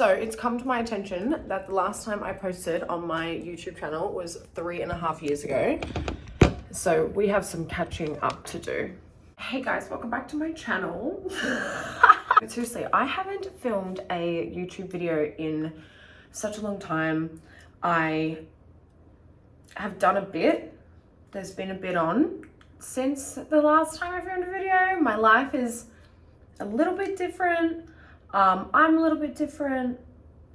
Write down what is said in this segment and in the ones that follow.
So it's come to my attention that the last time I posted on my YouTube channel was 3.5 years ago. So we have some catching up to do. Hey guys, welcome back to my channel. But seriously, I haven't filmed a YouTube video in such a long time. I have done a bit. There's been a bit on since the last time I filmed a video. My life is a little bit different. I'm a little bit different.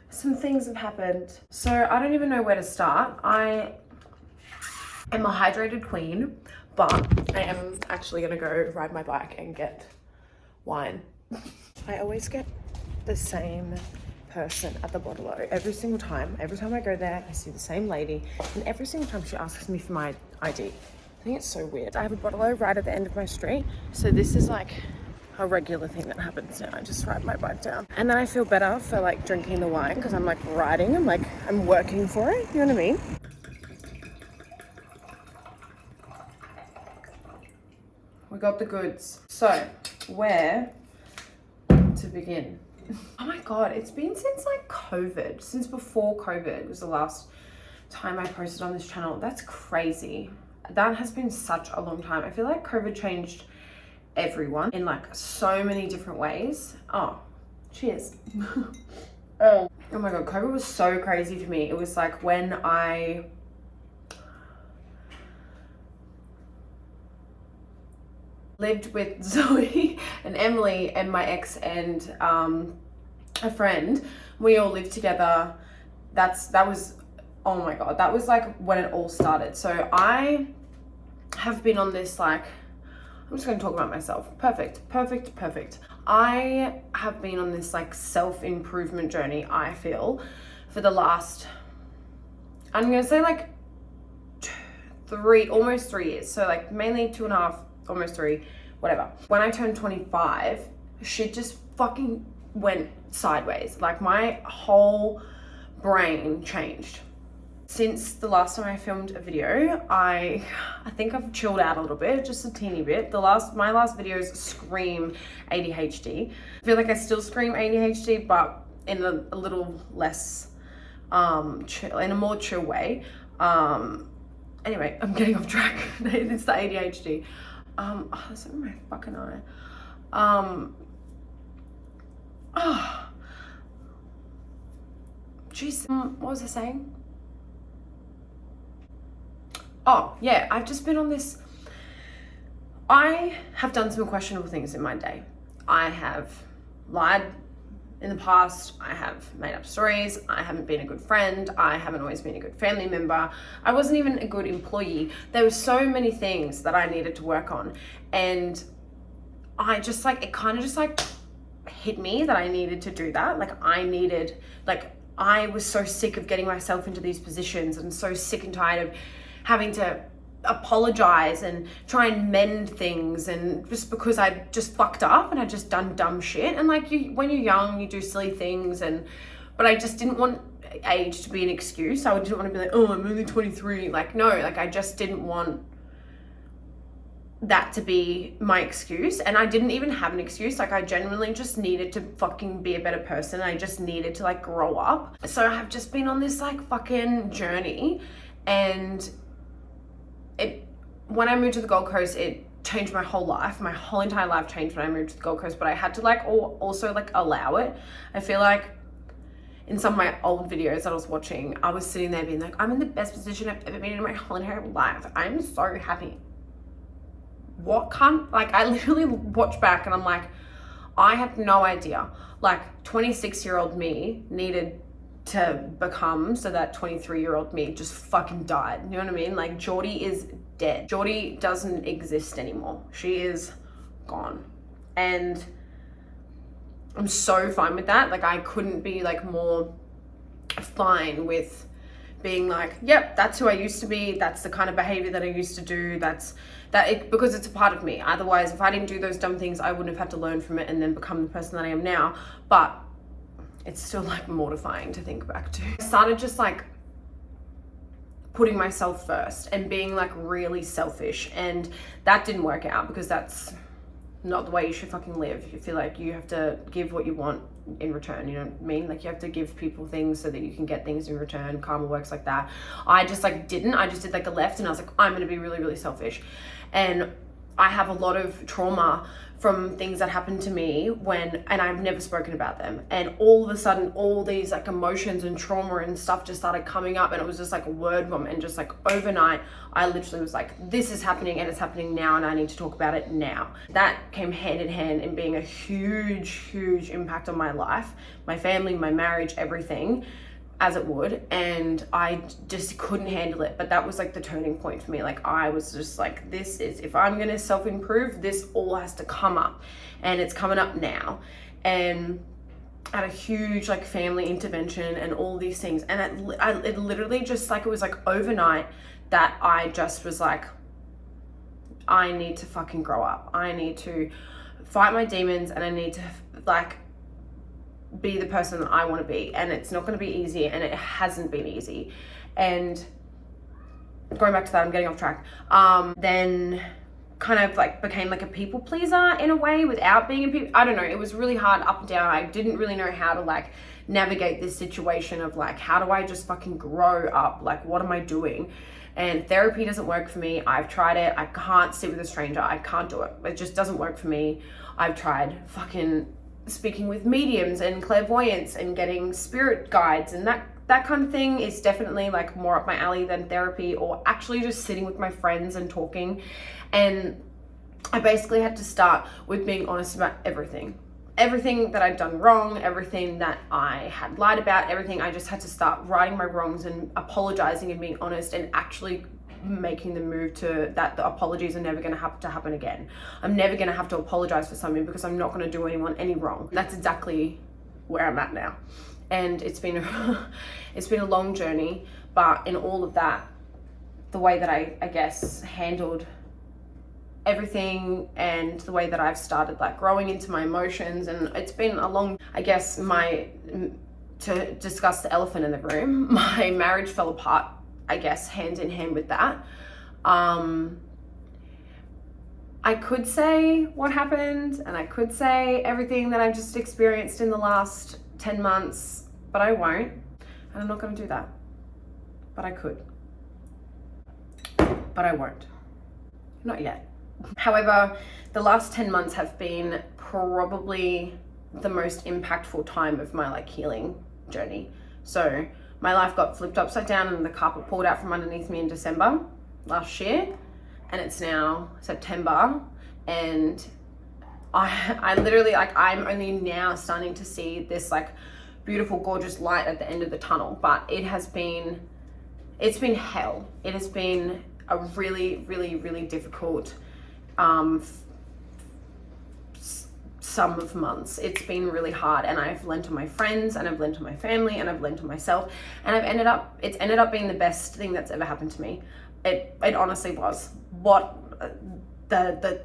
Some things have happened. So I don't even know where to start. I am a hydrated queen, but I am actually gonna go ride my bike and get wine. I always get the same person at the bottle-o every single time. Every time I go there, I see the same lady, and every single time she asks me for my ID. I think it's so weird. I have a bottle-o right at the end of my street, so this is like a regular thing that happens now. I just ride my bike down, and then I feel better for like drinking the wine because I'm like riding. I'm working for it. You know what I mean? We got the goods. So where to begin? Oh my god, it's been since like COVID, since before COVID was the last time I posted on this channel. That's crazy. That has been such a long time. I feel like COVID changed everyone in like so many different ways. Oh, cheers. Oh my god, COVID was so crazy for me. It was like when I lived with Zoe and Emily and my ex and a friend. We all lived together. That was, oh my god, that was like when it all started. So I have been on this like, I'm just going to talk about myself. Perfect. I have been on this like self-improvement journey, I feel, for the last, I'm going to say like almost 3 years. So like mainly 2.5, almost 3, whatever. When I turned 25, shit just fucking went sideways. Like my whole brain changed. Since the last time I filmed a video, I think I've chilled out a little bit, just a teeny bit. My last videos scream ADHD. I feel like I still scream ADHD, but in a little less chill, in a more chill way. Anyway, I'm getting off track. It's the ADHD. Oh, there's something in my fucking eye. Oh, jeez. What was I saying? Oh, yeah, I've just been on this. I have done some questionable things in my day. I have lied in the past. I have made up stories. I haven't been a good friend. I haven't always been a good family member. I wasn't even a good employee. There were so many things that I needed to work on. And I just like, it kind of just like hit me that I needed to do that. I was so sick of getting myself into these positions and so sick and tired of having to apologize and try and mend things, and just because I just fucked up and I just done dumb shit. And like when you're young, you do silly things, but I just didn't want age to be an excuse. I didn't want to be like, oh, I'm only 23. Like, no, like I just didn't want that to be my excuse. And I didn't even have an excuse. Like I genuinely just needed to fucking be a better person. I just needed to like grow up. So I have just been on this like fucking journey, and when I moved to the Gold Coast, it changed my whole life. My whole entire life changed when I moved to the Gold Coast, but I had to like also like allow it. I feel like in some of my old videos that I was watching, I was sitting there being like, I'm in the best position I've ever been in my whole entire life. I'm so happy. What can't, like I literally watch back and I'm like, I had no idea. Like 26-year-old me needed to become so that 23-year-old me just fucking died. You know what I mean? Like Jordy is dead. Jordy doesn't exist anymore. She is gone. And I'm so fine with that. Like I couldn't be like more fine with being like, yep, that's who I used to be. That's the kind of behavior that I used to do. Because it's a part of me. Otherwise, if I didn't do those dumb things, I wouldn't have had to learn from it and then become the person that I am now. But it's still like mortifying to think back to. I started just like putting myself first and being like really selfish, and that didn't work out because that's not the way you should fucking live. You feel like you have to give what you want in return, you know what I mean? Like, you have to give people things so that you can get things in return. Karma works like that. I just like didn't. I just did like a left, and I was like, I'm gonna be really, really selfish. And I have a lot of trauma from things that happened to me and I've never spoken about them. And all of a sudden, all these like emotions and trauma and stuff just started coming up, and it was just like a word vomit. And just like overnight, I literally was like, this is happening, and it's happening now, and I need to talk about it now. That came hand in hand in being a huge, huge impact on my life, my family, my marriage, everything, as it would. And I just couldn't handle it. But that was like the turning point for me. Like, I was just like, this is, if I'm gonna self-improve, this all has to come up, and it's coming up now. And I had a huge like family intervention and all these things, and it literally just like, it was like overnight that I just was like, I need to fucking grow up. I need to fight my demons, and I need to like be the person that I want to be. And it's not going to be easy, and it hasn't been easy. And going back to that, I'm getting off track. Then kind of like became like a people pleaser in a way without being a people. I don't know. It was really hard, up and down. I didn't really know how to like navigate this situation of like, how do I just fucking grow up? Like, what am I doing? And therapy doesn't work for me. I've tried it. I can't sit with a stranger. I can't do it. It just doesn't work for me. I've tried fucking speaking with mediums and clairvoyance and getting spirit guides, and that kind of thing is definitely like more up my alley than therapy, or actually just sitting with my friends and talking. And I basically had to start with being honest about everything that I'd done wrong, everything that I had lied about, everything. I just had to start righting my wrongs and apologizing and being honest, and actually making the move to that the apologies are never going to have to happen again. I'm never going to have to apologize for something, because I'm not going to do anyone any wrong. That's exactly where I'm at now. And it's been a long journey, but in all of that, the way that I guess handled everything, and the way that I've started like growing into my emotions, and it's been a long, I guess, to discuss the elephant in the room, my marriage fell apart, I guess, hand in hand with that. I could say what happened, and I could say everything that I've just experienced in the last 10 months, but I won't. And I'm not going to do that. But I could. But I won't. Not yet. However, the last 10 months have been probably the most impactful time of my like healing journey. So my life got flipped upside down, and the carpet pulled out from underneath me in December last year, and it's now September, and I literally, like, I'm only now starting to see this like beautiful, gorgeous light at the end of the tunnel. But it's been hell. It has been a really, really, really difficult sum of months. It's been really hard, and I've lent to my friends, and I've lent to my family, and I've lent to myself, and it's ended up being the best thing that's ever happened to me. It honestly was. What the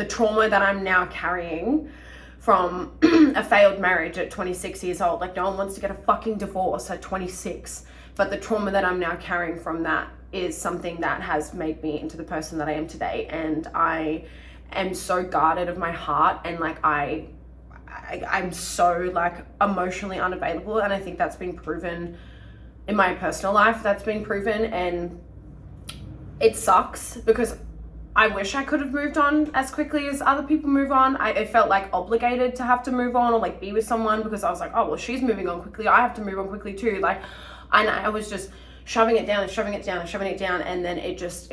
trauma that I'm now carrying from a failed marriage at 26 years old, like, no one wants to get a fucking divorce at 26, but the trauma that I'm now carrying from that is something that has made me into the person that I am today. And I am so guarded of my heart, and like I'm so like emotionally unavailable, and I think that's been proven in my personal life. That's been proven, and it sucks, because I wish I could have moved on as quickly as other people move on. I felt like obligated to have to move on or like be with someone, because I was like, oh well, she's moving on quickly, I have to move on quickly too. Like, and I was just shoving it down and shoving it down and shoving it down, and then I just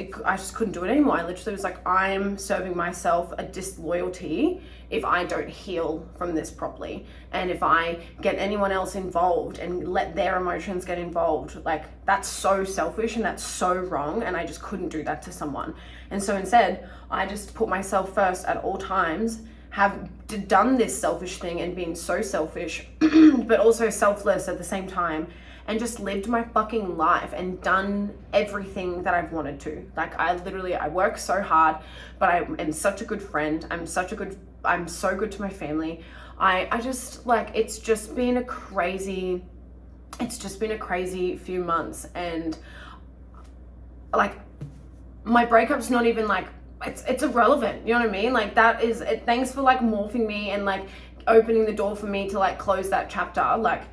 couldn't do it anymore. I literally was like, I'm serving myself a disloyalty if I don't heal from this properly, and if I get anyone else involved and let their emotions get involved. Like, that's so selfish, and that's so wrong, and I just couldn't do that to someone. And so instead, I just put myself first at all times, have done this selfish thing and been so selfish but also selfless at the same time, and just lived my fucking life and done everything that I've wanted to. Like, I work so hard, but I am such a good friend. I'm so good to my family. I just, like, it's just been a crazy few months. And like, my breakup's not even like it's irrelevant, you know what I mean? Like, that is it. Thanks for like morphing me and like opening the door for me to like close that chapter. Like,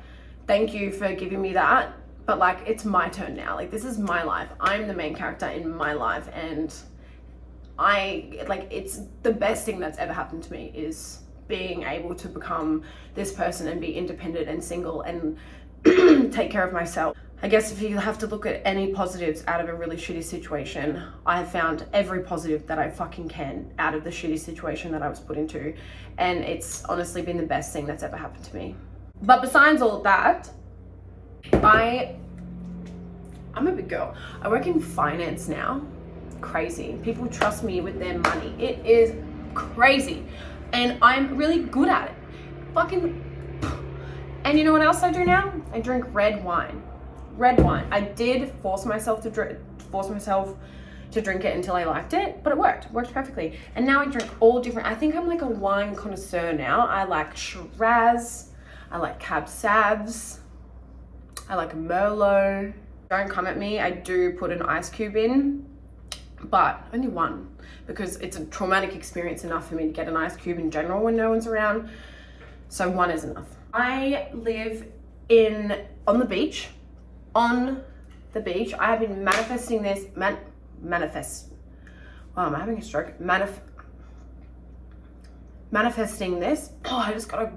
thank you for giving me that, but like, it's my turn now. Like, this is my life. I'm the main character in my life, and it's the best thing that's ever happened to me is being able to become this person and be independent and single and take care of myself. I guess if you have to look at any positives out of a really shitty situation, I have found every positive that I fucking can out of the shitty situation that I was put into. And it's honestly been the best thing that's ever happened to me. But besides all of that, I'm a big girl. I work in finance now. Crazy. People trust me with their money. It is crazy. And I'm really good at it. And you know what else I do now? I drink red wine. I did force myself to drink it until I liked it, but it worked perfectly. And now I drink all different. I think I'm like a wine connoisseur now. I like Shiraz, I like Cab Savs, I like Merlot. Don't come at me, I do put an ice cube in, but only one, because it's a traumatic experience enough for me to get an ice cube in general when no one's around. So one is enough. I live on the beach. I have been manifesting this, wow, I'm having a stroke. Manifesting this. Oh, I just gotta,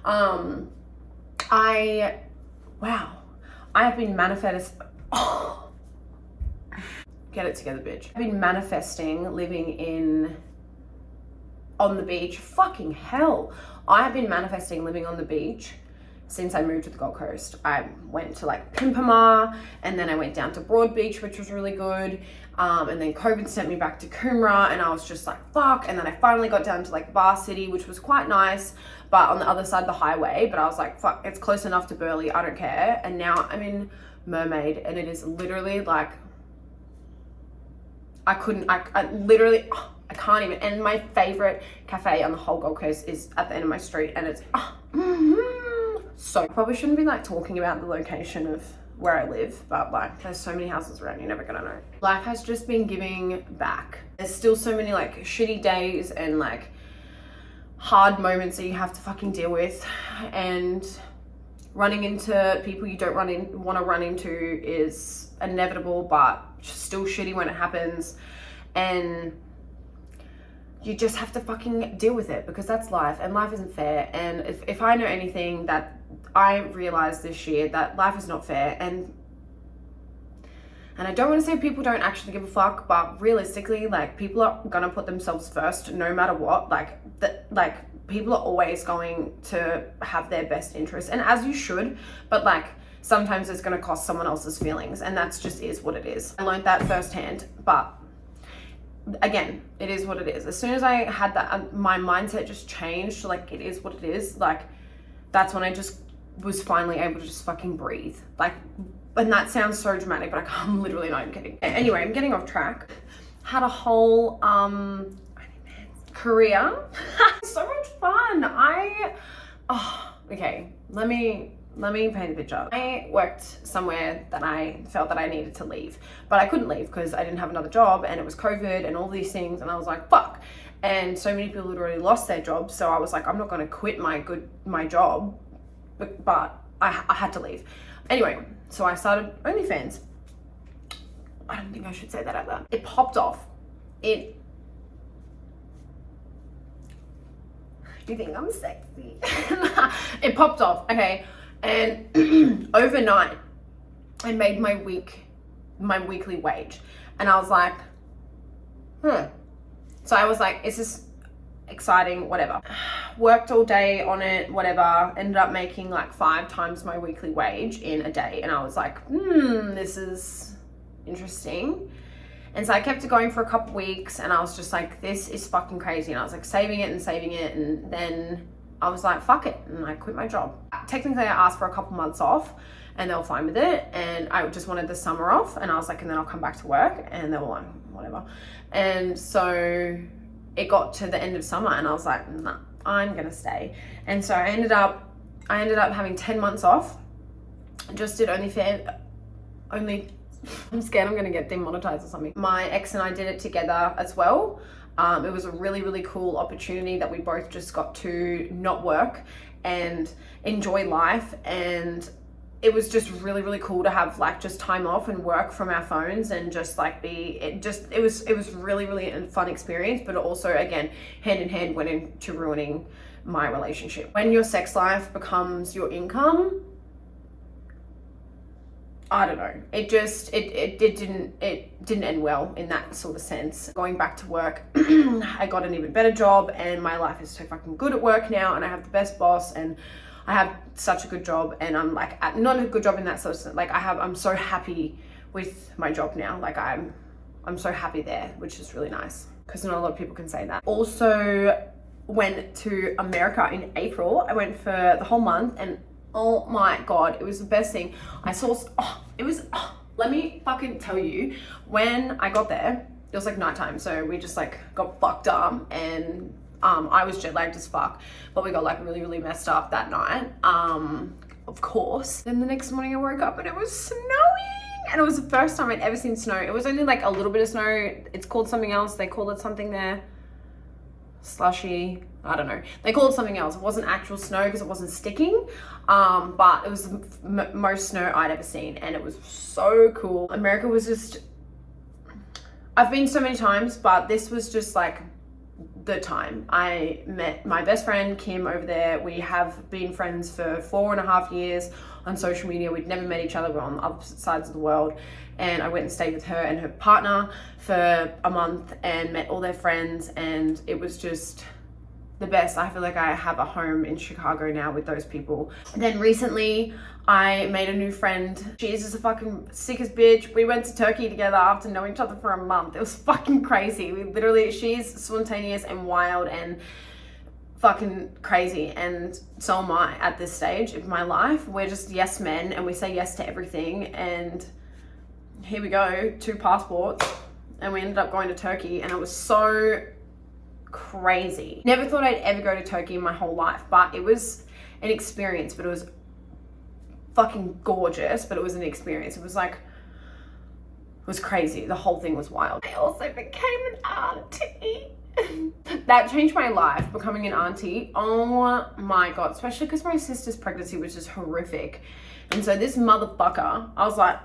I have been get it together, bitch. I've been manifesting living on the beach. Fucking hell. I have been manifesting living on the beach since I moved to the Gold Coast. I went to like Pimpama, and then I went down to Broad Beach, which was really good. And then COVID sent me back to Coomera, and I was just like, fuck. And then I finally got down to like Bar City, which was quite nice, but on the other side of the highway. But I was like, fuck, it's close enough to Burleigh, I don't care. And now I'm in Mermaid, and it is literally like, I can't even. And my favorite cafe on the whole Gold Coast is at the end of my street, and it's so I probably shouldn't be like talking about the location of where I live, but like, there's so many houses around, you're never gonna know. Life has just been giving back. There's still so many like shitty days and like hard moments that you have to fucking deal with, and running into people you don't want to run into is inevitable, but still shitty when it happens. And you just have to fucking deal with it, because that's life, and life isn't fair. And if I know anything, that I realized this year, that life is not fair. And I don't want to say people don't actually give a fuck, but realistically, like, people are gonna put themselves first no matter what. People are always going to have their best interests, and as you should, but like, sometimes it's gonna cost someone else's feelings, and that's just is what it is. I learned that firsthand, but again, it is what it is. As soon as I had that, my mindset just changed to like, it is what it is. Like, that's when I just was finally able to just fucking breathe. Like, and that sounds so dramatic, but I'm literally not even kidding. Anyway, I'm getting off track. Had a whole career. So much fun. Okay, let me paint a picture. I worked somewhere that I felt that I needed to leave, but I couldn't leave because I didn't have another job, and it was COVID and all these things, and I was like, fuck. And so many people had already lost their jobs, so I was like, I'm not going to quit my job, but I had to leave. Anyway, so I started OnlyFans. I don't think I should say that out loud. It popped off. You think I'm sexy? It popped off, okay. And overnight, I made my weekly wage. And I was like, So I was like, is this exciting? Whatever. Worked all day on it, whatever. Ended up making like 5 times my weekly wage in a day. And I was like, this is interesting. And so I kept it going for a couple weeks, and I was just like, this is fucking crazy. And I was like saving it. And then I was like, fuck it. And I quit my job. Technically, I asked for a couple months off, and they were fine with it. And I just wanted the summer off. And I was like, and then I'll come back to work. And they were like, whatever. And so it got to the end of summer, and I was like, nah, I'm going to stay. And so I ended up having 10 months off. Just did OnlyFans. I'm scared I'm gonna get demonetized or something. My ex and I did it together as well. It was a really, really cool opportunity that we both just got to not work and enjoy life, and it was just really, really cool to have like just time off and work from our phones and just like it was really, really a fun experience, but also again hand in hand went into ruining my relationship. When your sex life becomes your income, I don't know. It didn't end well in that sort of sense. Going back to work, I got an even better job, and my life is so fucking good at work now, and I have the best boss, and I have such a good job, and I'm like not a good job in that sort of sense. Like I'm so happy with my job now. Like I'm so happy there, which is really nice because not a lot of people can say that. Also went to America in April. I went for the whole month, and oh my God, it was the best thing. Let me fucking tell you, when I got there, it was like nighttime. So we just like got fucked up, and I was jet lagged as fuck, but we got like really, really messed up that night. Of course. Then the next morning I woke up and it was snowing, and it was the first time I'd ever seen snow. It was only like a little bit of snow. It's called something else. They call it something there. Slushy, I don't know. They called it something else. It wasn't actual snow because it wasn't sticking, but it was the most snow I'd ever seen, and it was so cool. America was just, I've been so many times, but this was just like the time. I met my best friend Kim over there. We have been friends for 4.5 years on social media. We'd never met each other. We're on opposite sides of the world. And I went and stayed with her and her partner for a month and met all their friends, and it was just the best. I feel like I have a home in Chicago now with those people. And then recently I made a new friend. She is just a fucking sickest bitch. We went to Turkey together after knowing each other for a month. It was fucking crazy. She's spontaneous and wild and fucking crazy, and so am I at this stage of my life. We're just yes men, and we say yes to everything, and here we go, 2 passports, and we ended up going to Turkey, and it was so crazy. Never thought I'd ever go to Turkey in my whole life, but it was an experience. But it was fucking gorgeous, but it was an experience. It was crazy. The whole thing was wild. I also became an auntie. That changed my life, becoming an auntie. Oh my God, especially because my sister's pregnancy was just horrific. And so this motherfucker, I was like,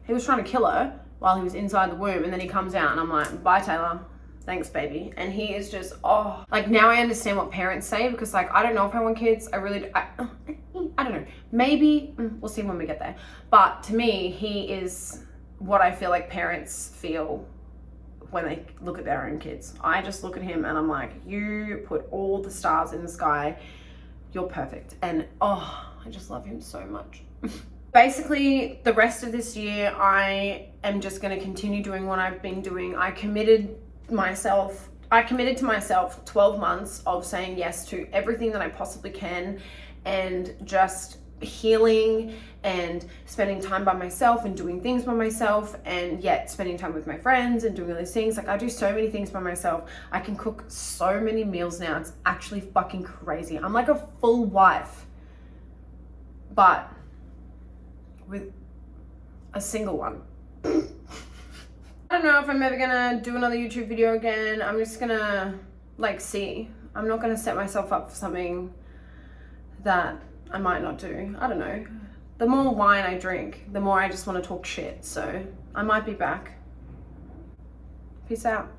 he was trying to kill her while he was inside the womb, and then he comes out and I'm like, bye Taylor, thanks baby. And he is just, oh, like now I understand what parents say, because like I don't know if I want kids. I don't know, maybe we'll see when we get there. But to me, he is what I feel like parents feel when they look at their own kids. I just look at him and I'm like, you put all the stars in the sky, you're perfect. And oh, I just love him so much. Basically, the rest of this year, I am just going to continue doing what I've been doing. I committed to myself 12 months of saying yes to everything that I possibly can, and just healing and spending time by myself and doing things by myself, and yet spending time with my friends and doing all these things. Like I do so many things by myself. I can cook so many meals now. It's actually fucking crazy. I'm like a full wife, but with a single one. I don't know if I'm ever gonna do another YouTube video again. I'm just gonna like see. I'm not gonna set myself up for something that I might not do. I don't know. The more wine I drink, the more I just want to talk shit. So I might be back. Peace out.